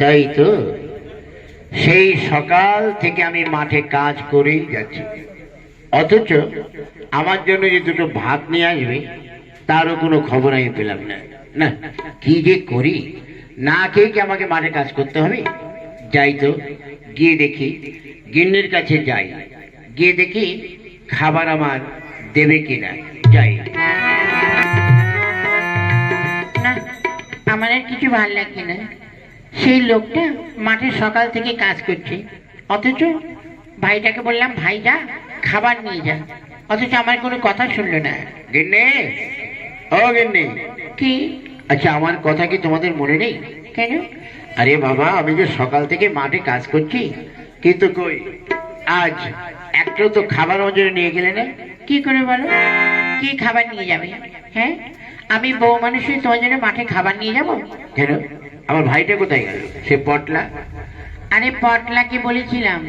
তাই তো, সেই সকাল থেকে আমি মাঠে কাজ করেই যাচ্ছি, অথচ আমার জন্য যে দুটো ভাত নিয়ে আসবে তারও কোনো খবর আমি পেলাম না। না, কি যে করি, না খেয়ে কি আমাকে মাঠে কাজ করতে হবে? যাই তো, গিয়ে দেখি, গিন্নির কাছে যাই, গিয়ে দেখি খাবার আমার দেবে কিনা। যাই। না, আমার আর কিছু ভালো লাগছে না। সেই লোকটা মাঠে সকাল থেকে কাজ করছে, অথচ ভাইটাকে বললাম ভাই যা খাবার নিয়ে যা, অথচ আমার কোনো কথা শুনলো না। গিন্নি, ও গিন্নি। কি? আচ্ছা, আমার কথা কি তোমাদের মনে নেই? কেন? আরে বাবা, আমি যে সকাল থেকে মাঠে কাজ করছি, কিন্তু কই আজ একটু তো খাবার আমার জন্য নিয়ে গেলে না। কি করে বলো? কি খাবার নিয়ে যাবে? হ্যাঁ, আমি বউ মানুষই তোমার জন্য মাঠে খাবার নিয়ে যাব? কেন, আমার ভাইটা কোথায় গেল? সে পটলা। আরে পটলাকে বলেছিলাম,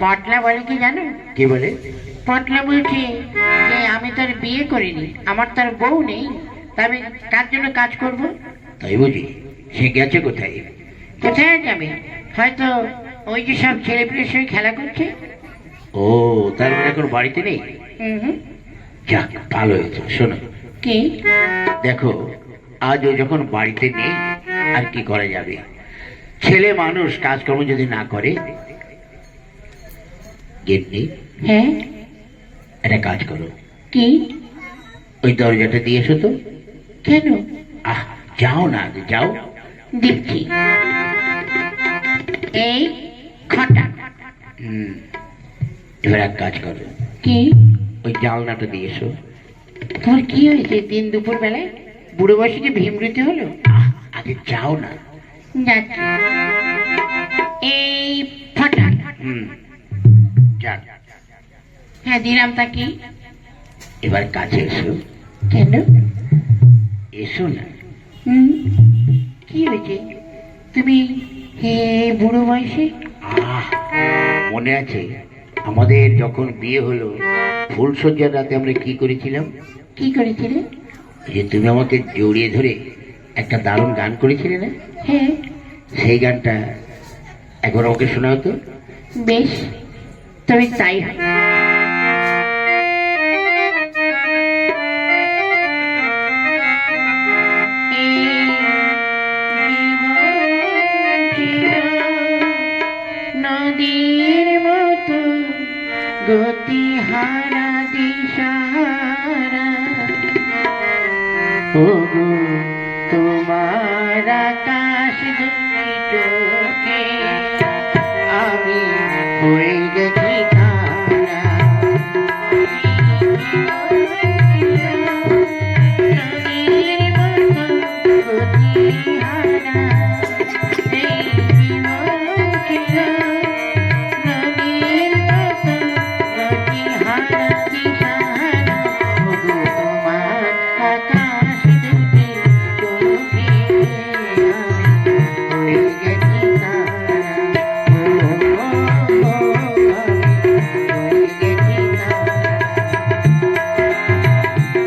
পটলা বলে কি জানো? কি বলে? পটলা বলছে যে আমি তার বিয়ে করিনি, আমার তার বউ নেই, তবে কার জন্য কাজ করব? তাই বুঝি? সে গেছে কোথায়? কোথায় যাবে? হয়তো ওই যে সব ছেলে পেলের সঙ্গে খেলা করছে। ও, তার মানে এখন বাড়িতে নেই? হুম। যাক, ভালো হয়েছে। শোনো, কি? দেখো, আজ ও যখন বাড়িতে নেই, আর কি করা যাবে? ছেলে মানুষ কাজকর্ম যদি না করে। গিন্নি, হ্যাঁ। একটা কাজ করো, কি? ওই দরজাটা দিয়ে এসো তো। কেন? আহ, যাও না, যাও। দিচ্ছি। এই খটা। এবার এক কাজ করো, কি? ওই জানলাটা দিয়ে এসো। তোর কি হয়েছে দিন দুপুর বেলায়? বুড়ো বয়সে কি ভীমরুতি হলো? আগে যাও না। যাচ্ছি। এই ফটা। যাক, হ্যাঁ দিলাম, তা কি? এবার কাছে এসো। কেন? এসো না। হুম, কি হয়েছে? তুমি বুড়ো বয়সে? আহ, মনে আছে আমাদের যখন বিয়ে হলো, ফুলসজ্জার রাতে আমরা কি করেছিলাম? কি করেছিলে? যে তুমি আমাকে জড়িয়ে ধরে একটা দারুণ গান করেছিলে না? হ্যাঁ। সেই গানটা একবার আমাকে শোনাও তো। বেশ, তবে তাই হয়। নদীর মতো গতি হারা দিশাহারা, ওগো তোমার আকাশ দুটি চোখে আমি হয়ে গেছি তারা। নদীর মতো গতি হারা এই বিমুখীরা, নদীর মতো গতি হারা দিশাহারা, ওগো তোমার আকাশ দুটি চোখে আমি হয়ে গেছি তারা।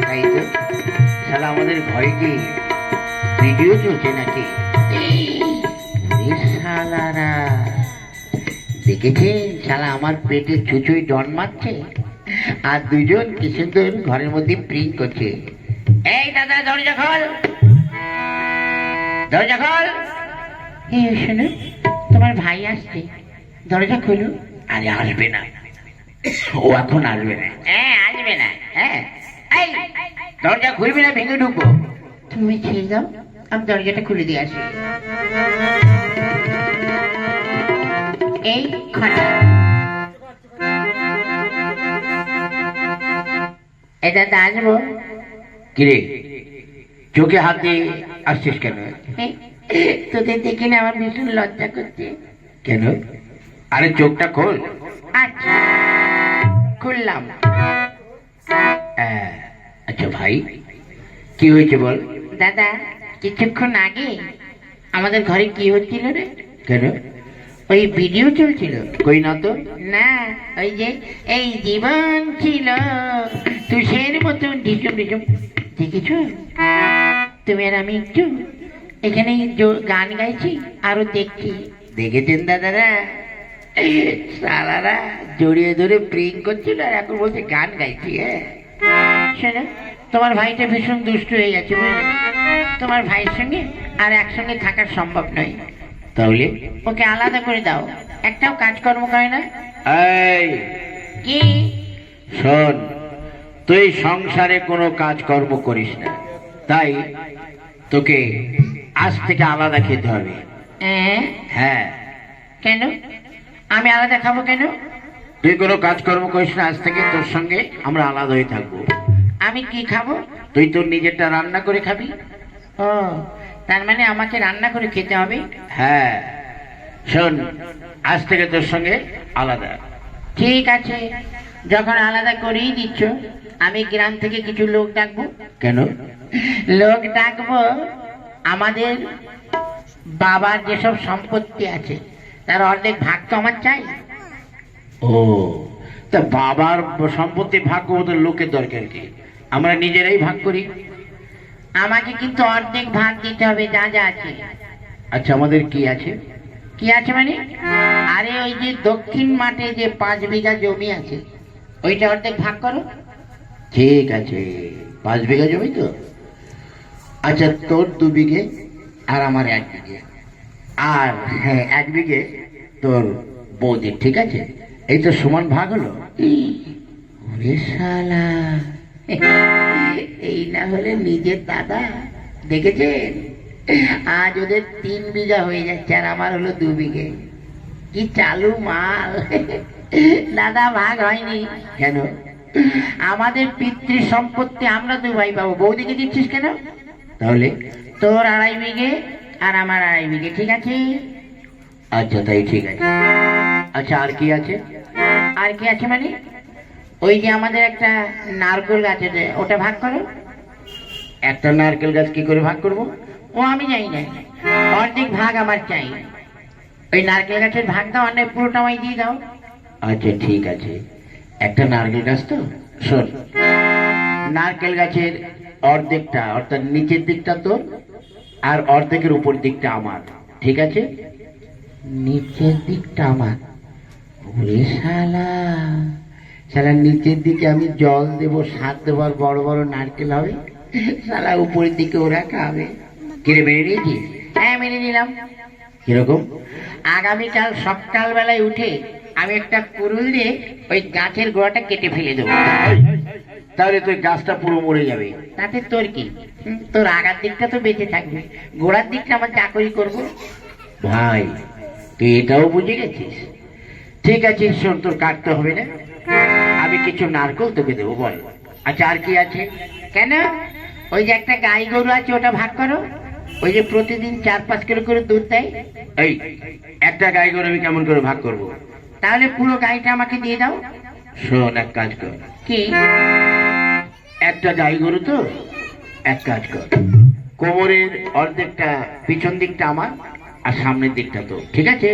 তাই তো, শালা আমাদের ঘরে কি ভিডিও চলছে নাকি? শালারা দেখেছেন, শালা আমার পেটে চুচুই ডন মারছে, আর দুজন কি সুন্দর ঘরের মধ্যে প্রিং করছে। এই দাদা, দরজা খোল, দরজা খোল। এই শোনো, তোমার ভাই আসছে, দরজা খোলো। আরে আসবে না, ও এখন আসবে না। হ্যাঁ আসবে না। হ্যাঁ, এই দরজা খুলবি না, ভেঙে ঢুকবো। তুমি ছেড়ে দাও, আমি দরজাটা খুলে দিয়ে আসি। এই খটা, এটা আসবো। কিরে, চোখে হাত দিয়ে আসছিস কেন? তোদের দেখে না আমার ভীষণ লজ্জা করছে। কেন? আরে চোখটা খোল। আচ্ছা, খুললাম। আচ্ছা ভাই, কি হয়েছে বল। দাদা, কিছুক্ষণ আগে আমাদের ঘরে কি হচ্ছিল রে? কেন? ওই ভিডিও চলছিল। কই না তো। না, ওই যে এই জীবন ছিল তুষের মতন ঢিসুম ঢিসুম, দেখেছ? তুমি আর আমি একটু এখানে গান গাইছি আরো দেখছি। দেখেছেন দাদারা, সালারা জড়িয়ে ধরে প্রেম করছিল আর এখন বলছে গান গাইছি। হ্যাঁ শোনো, তোমার ভাইটা ভীষণ দুষ্ট হয়ে গেছে বুঝলে? তোমার ভাইয়ের সঙ্গে আর একসঙ্গে থাকা সম্ভব নয়। তাহলে ওকে আলাদা করে দাও, একটাও কাজকর্ম করে না। এই কি? শোন, তুই সংসারে কোনো কাজকর্ম করিস না, তাই তোকে আজ থেকে আলাদা খেতে হবে। হ্যাঁ। কেন আমি আলাদা খাবো কেন? তুই কোনো কাজকর্ম করিস না, আজ থেকে তোর সঙ্গে আমরা আলাদা হয়ে থাকবো। আমি কি খাবো? তুই তোর নিজেরটা রান্না করে খাবি। ও, তার মানে আমাকে রান্না করে খেতে হবে? হ্যাঁ, শোন, আজ থেকে তোর সঙ্গে আলাদা। ঠিক আছে, যখন আলাদা করেই দিচ্ছ, আমি গ্রাম থেকে কিছু লোক ডাকবো। কেন? লোক ডাকবো, আমাদের বাবার যেসব সম্পত্তি আছে তার অর্ধেক ভাগ তো আমার চাই। ও, তা বাবার সম্পত্তি ভাগ করবো তো লোকের দরকার কি? আমরা নিজেরাই ভাগ করি। আমাকে কিন্তু অর্ধেক ভাগ দিতে হবে যা যা আছে। আচ্ছা, আমাদের কি আছে? কি আছে মানে? আরে ওই যে দক্ষিণ মাঠে যে 5 বিঘা জমি আছে, ওইটা অর্ধেক ভাগ করো। ঠিক আছে, 5 বিঘা জমি তো। আচ্ছা, তোর 2 বিঘে আর আমার 1 বিঘে, আর হ্যাঁ 1 বিঘে তোর বৌদির। ঠিক আছে, এই তো সমান ভাগ হলো। ওরে শালা, এই না হলে নিজের দাদা। দেখেছেন, আজ ওদের 3 বিঘা হয়ে যাচ্ছে আর আমার হলো 2 বিঘে। কি চালু মাল! দাদা ভাগ হয়নি কেন? আমাদের পিতৃ সম্পত্তি আমরা 2 ভাই পাবো। বৌদিকে দিচ্ছিস কেন? তাহলে তোর 2.5 বিঘে আর আমার 2.5 বিঘে। ঠিক আছে? আচ্ছা, তাই ঠিক আছে। আচ্ছা, আর কি আছে? আর কি আছে মানে? ওই যে আমাদের একটা নারকেল গাছ আছে, ওটা ভাগ করো। একটা নারকেল গাছ কি করে ভাগ করব? ও আমি জানি না, অর্ধেক ভাগ আমার চাই। ওই নারকেল গাছের ভাগ দাও, অনেক পুরোটা আমায় দিয়ে দাও। আচ্ছা, ঠিক আছে। একটা নারকেল গাছ তো, শোন, নারকেল গাছের অর্ধেকটা অর্থাৎ নিচের দিকটা তোর আর অর্ধেকের উপর দিকটা আমার। ঠিক আছে? নিচের দিকটা আমার? ওরে শালা, শালা নিচের দিকে আমি জল দেবো, সার দেবো, আর বড় বড় নারকেল হবে। শালা উপরের দিকে ওরা খাবে। কিরে, মেনে নিয়েছিস? হ্যাঁ, মেনে নিলাম। কিরকম? আগামীকাল সকাল বেলায় উঠে আমি একটা কুড়ুল দিয়ে ওই গাছের গোড়াটা কেটে ফেলে দেবো। তাহলে তুই গাছটা পুরো মরে যাবে। তাতে তোর কি? তোর আগার দিকটা তো বেঁচে থাকবে, গোড়ার দিকটা আমার চাকরি করবো। ভাই, তুই এটাও বুঝে গেছিস? ঠিক আছে, শোন, তোর কাটতে হবে না, আমি কিছু নারকেল তোকে দেবো। বল, আচ্ছা আর কি আছে? কেন? ওই যে একটা গাই গরু আছে, ওটা ভাগ করো। ওই যে প্রতিদিন 4-5 কিলো করে দুধ দেয়। এই একটা গাই গরু আমি কেমন করে ভাগ করব? তাহলে পুরো গাইটা আমাকে দিয়ে দাও। শোন, এক কাজ কর। কি? একটা গাই গরু তো, এক কাজ কর, কোমরের অর্ধেকটা পিছন দিকটা আমার আর সামনের দিকটা তো। ঠিক আছে?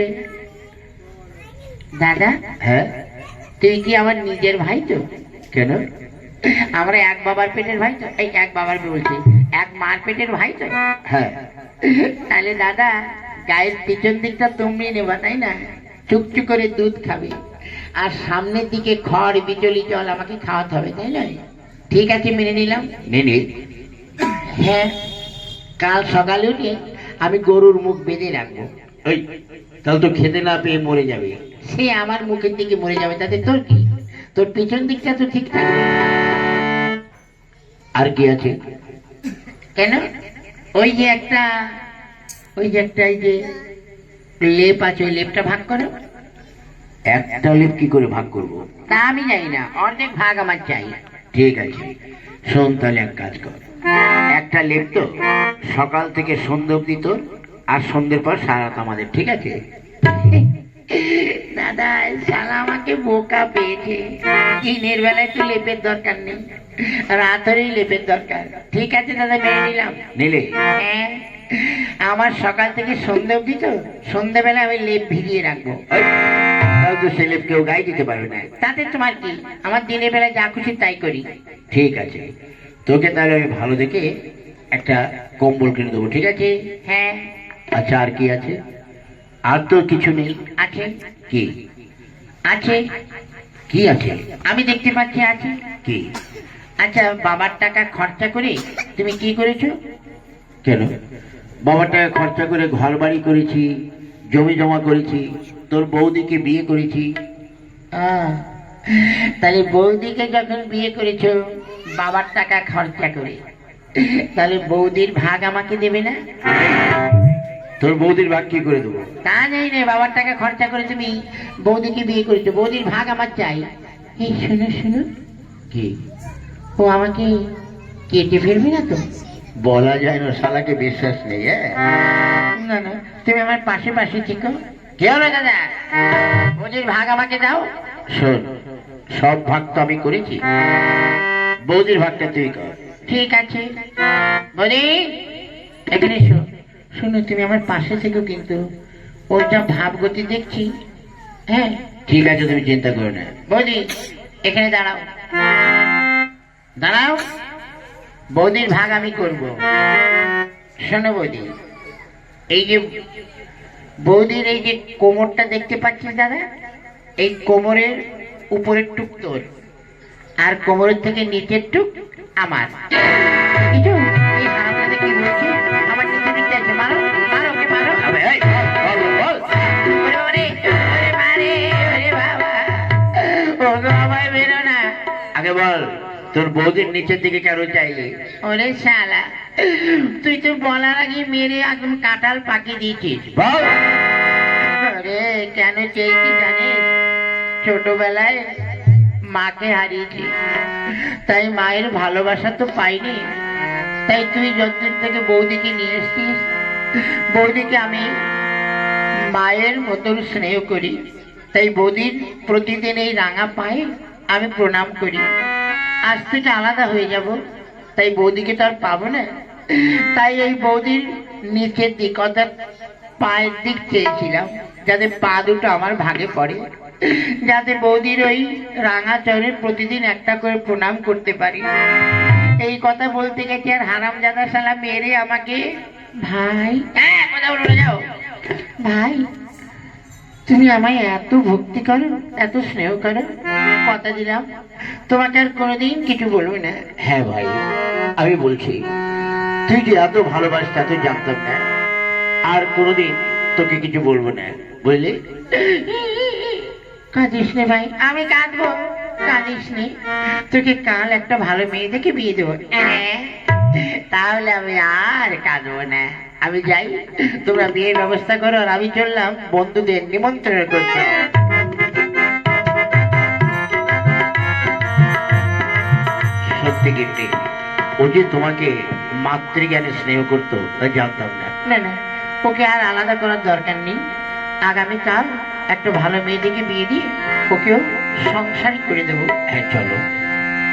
দাদা, হ্যাঁ। তুই কি আমার নিজের ভাই তো? কেন? আমরা এক বাবার পেটের ভাই তো। এই এক বাবার বলছি, এক মার পেটের ভাই তো। হ্যাঁ। তাহলে দাদা, গায়ের পিছন দিকটা তুমি নেবা, তাই না? চুকচুক করে দুধ খাবে, আর সামনের দিকে খড় বিচলি জল আমাকে খাওয়াতে হবে, তাই নয়? ঠিক আছে, মেনে নিলাম। নে। হ্যাঁ, কাল সকালে উঠে আমি গরুর মুখ বেঁধে রাখবো। এই, তাহলে তো খেতে না পেয়ে মরে যাবে। সে আমার মুখের দিকে মরে যাবে, তাতে তোর কি? তোর পিছন দিকটা তো ঠিক থাকবে। আর কি আছে? কেন? ওই যে একটা এই যে লেপ আছে, ওই লেপটা ভাগ করো। একটা লেপ কি করে ভাগ করব? তা আমি জানি না, অর্ধেক ভাগ আমার চাই। ঠিক আছে, শোন, তাহলে এক কাজ কর, একটা লেপ তো সকাল থেকে সন্ধ্যে অব্দি তোর, আর সন্ধ্যের পর সারা রাত আমাদের। ঠিক আছে? দাদা, শালা আমাকে বোকা পেয়েছে। দিনের বেলায় তো লেপের দরকার নেই, রাত হলেই লেপের দরকার। ঠিক আছে দাদা, মেনে নিলাম। নিলে? হ্যাঁ, আমার সকাল থেকে সন্ধ্যে অব্দি তো, সন্ধ্যেবেলা আমি লেপ ভিজিয়ে রাখবো। ওই, তাহলে তো সে লেপ কেউ গায়ে দিতে পারবে না। তাতে তোমার কি? আমার দিনের বেলা যা খুশি তাই করি। ঠিক আছে, তোকে তাহলে আমি ভালো দেখে একটা কম্বল কিনে দেবো, ঠিক আছে? হ্যাঁ আচ্ছা, আর কি আছে? আর তো কিছু নেই। আছে কি? আছে, কি আছে? আমি দেখতে পাচ্ছি আছে। কি? আচ্ছা, বাবার টাকা খরচা করে তুমি কি করেছো? কেন? বাবার টাকা খরচা করে ঘর বাড়ি করেছি, জমি জমা করেছি, তোর বৌদিকে বিয়ে করেছি। আহ, তাহলে বৌদিকে যখন বিয়ে করেছো বাবার টাকা খরচা করে, তাহলে বৌদির ভাগ আমাকে দেবে না? তোর বৌদির ভাগ কি করে দেবো? তা নেই রে, বাবার টাকা খরচা করে তুমি বৌদিকে বিয়ে করেছো, বৌদির ভাগ আমার চাই। এই শোনো শোনো, কি? ও আমাকে কেটে ফেলবে না তো? বলা যায় না, শালাকে বিশ্বাস নেই। না না, তুমি আমার পাশে পাশে থেকো। কি হলো দাদা, বৌদির ভাগ আমাকে দাও। শোন, সব ভাগ তো আমি করেছি, বৌদির ভাগটা তুই কর। ঠিক আছে বৌদি, এখানে এসো। শোনো, তুমি আমার পাশে থেকো কিন্তু, ওর যা ভাবগতি দেখছি। হ্যাঁ ঠিক আছে, তুমি চিন্তা করো না। বৌদি, এখানে দাঁড়াও দাঁড়াও, বৌদির ভাগ আমি করব। শোনো বৌদি, এই যে বৌদির এই যে কোমরটা দেখতে পাচ্ছিস দাদা, এই কোমরের উপরের টুক তোর, আর কোমরের থেকে নিচের টুক আমার। বুঝেছো? এই হারামজাদা কি বলছে, আমার নিচে দিকটা আছে, মারো মারো ওকে মারো। আবে, এই, বল, বল, বল। ওরে বাবা রে, ওরে মা রে, ওরে বাবা, ওগো আমায় বেরো না। আগে বল, তোর বৌদির নিচের দিকে কেন চাইলি? ওরে শালা, তুই তো বলার আগে মেরে একদম কাঁঠাল পাকিয়ে দিয়েছিস। বল। আরে কেন চেয়েছি জানিস? ছোটবেলায় মাকে হারিয়েছি, তাই মায়ের ভালোবাসা তো পাইনি, তাই তুই যতদিন থেকে বৌদিকে নিয়ে এসছিস, বৌদিকে আমি মায়ের মতন স্নেহ করি, তাই বৌদির প্রতিদিন এই রাঙা পায়ে আমি প্রণাম করি। আজ থেকে আলাদা হয়ে যাব, তাই বৌদিকে তো আর পাবো না, তাই এই বৌদির নিচের দিক অর্থাৎ পায়ের দিক চেয়েছিলাম, যাতে পা দুটো আমার ভাগে পড়ে, যাতে বৌদির ওই রাঙা চরণে প্রতিদিন একটা করে প্রণাম করতে পারি। এই কথা বলতে গেছি আর হারামজাদা শালা মেরে আমাকে, ভাই কথা বলে যাও, ভাই তুমি আমায় এত ভক্তি করো, এত স্নেহ করো, কথা দিলাম তোমাকে আর কোনোদিন কিছু বলবো না। হ্যাঁ ভাই, আমি বলছি, তুই যে এত ভালোবাসতে এত জানতাম না, আর কোনোদিন তোকে কিছু বলবো না, বুঝলি? কাঁদিস নে ভাই, আমি কাঁদবো, কাঁদিস নে, তোকে কাল একটা ভালো মেয়ে দেখে বিয়ে দেবো। তাহলে আমি আর কাঁদবো না। আমি যাই, তোমরা বিয়ের ব্যবস্থা করো, আর আমি চললাম বন্ধুদের নিমন্ত্রণ করতে। সত্যি কিন্তু ও যে তোমাকে মাতৃজ্ঞানে স্নেহ করতো তা জানতাম না। না না, ওকে আর আলাদা করার দরকার নেই। আগামীকাল একটা ভালো মেয়ে দেখে বিয়ে দিয়ে ওকেও সংসারই করে দেবো। হ্যাঁ চলো,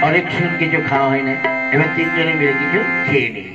অনেক শুন কিছু খাওয়া হয় না, এবার তিনজনে মিলে কিছু খেয়ে নিই।